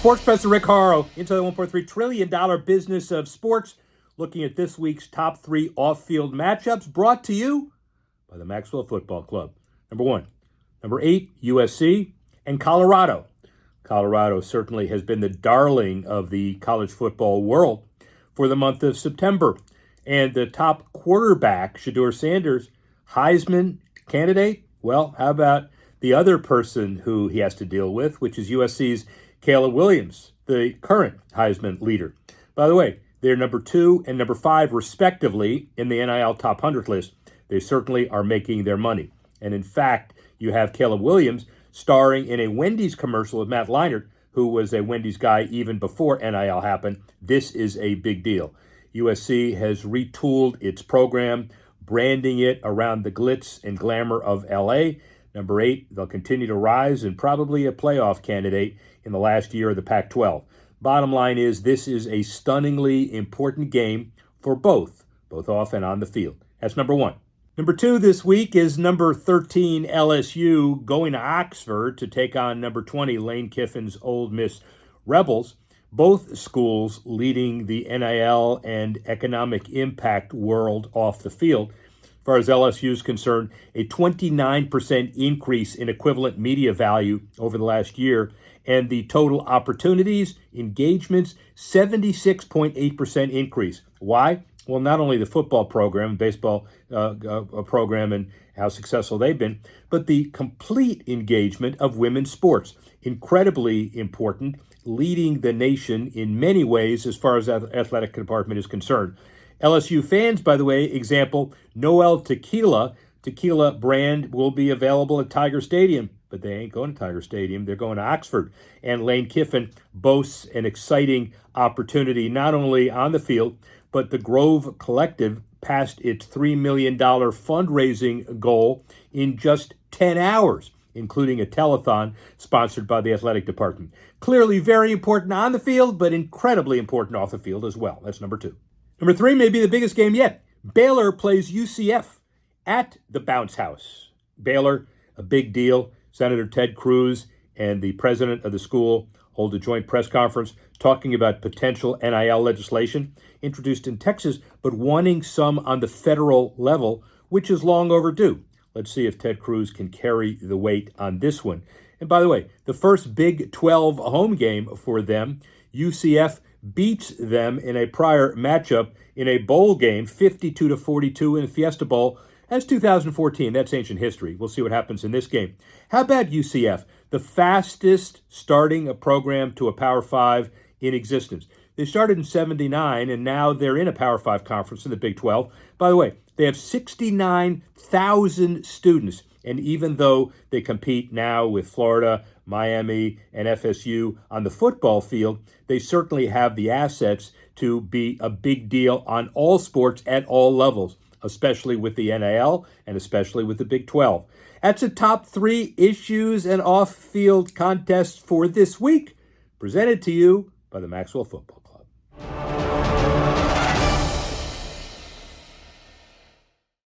Sports Professor Rick Horrow into the $1.3 trillion business of sports, looking at this week's top 3 off-field matchups, brought to you by the Maxwell Football Club. Number 1, number 8, USC, and Colorado. Colorado certainly has been the darling of the college football world for the month of September. And the top quarterback, Shedeur Sanders, Heisman candidate, well, how about the other person who he has to deal with, which is USC's Caleb Williams, the current Heisman leader. By the way, they're number 2 and number 5, respectively, in the NIL Top 100 list. They certainly are making their money. And in fact, you have Caleb Williams starring in a Wendy's commercial with Matt Leinart, who was a Wendy's guy even before NIL happened. This is a big deal. USC has retooled its program, branding it around the glitz and glamour of LA. Number 8, they'll continue to rise and probably a playoff candidate in the last year of the Pac-12. Bottom line is this is a stunningly important game for both off and on the field. That's number 1. Number 2 this week is number 13 LSU going to Oxford to take on number 20 Lane Kiffin's Ole Miss Rebels. Both schools leading the NIL and economic impact world off the field. As far as LSU is concerned, a 29% increase in equivalent media value over the last year, and the total opportunities, engagements, 76.8% increase. Why? Well, not only the football program, baseball program, and how successful they've been, but the complete engagement of women's sports. Incredibly important, leading the nation in many ways as far as the athletic department is concerned. LSU fans, by the way, example, Noel Tequila brand will be available at Tiger Stadium, but they ain't going to Tiger Stadium. They're going to Oxford. And Lane Kiffin boasts an exciting opportunity, not only on the field, but the Grove Collective passed its $3 million fundraising goal in just 10 hours, including a telethon sponsored by the athletic department. Clearly very important on the field, but incredibly important off the field as well. That's number 2. Number 3 may be the biggest game yet. Baylor plays UCF at the Bounce House. Baylor, a big deal. Senator Ted Cruz and the president of the school hold a joint press conference talking about potential NIL legislation introduced in Texas, but wanting some on the federal level, which is long overdue. Let's see if Ted Cruz can carry the weight on this one. And by the way, the first Big 12 home game for them, UCF beats them in a prior matchup in a bowl game, 52-42 in the Fiesta Bowl. That's 2014. That's ancient history. We'll see what happens in this game. How about UCF, the fastest starting a program to a Power 5 in existence? They started in 79, and now they're in a Power 5 conference in the Big 12. By the way, they have 69,000 students, and even though they compete now with Florida, Miami, and FSU on the football field, they certainly have the assets to be a big deal on all sports at all levels, especially with the NIL and especially with the Big 12. That's the top 3 issues and off-field contests for this week, presented to you by the Maxwell Football.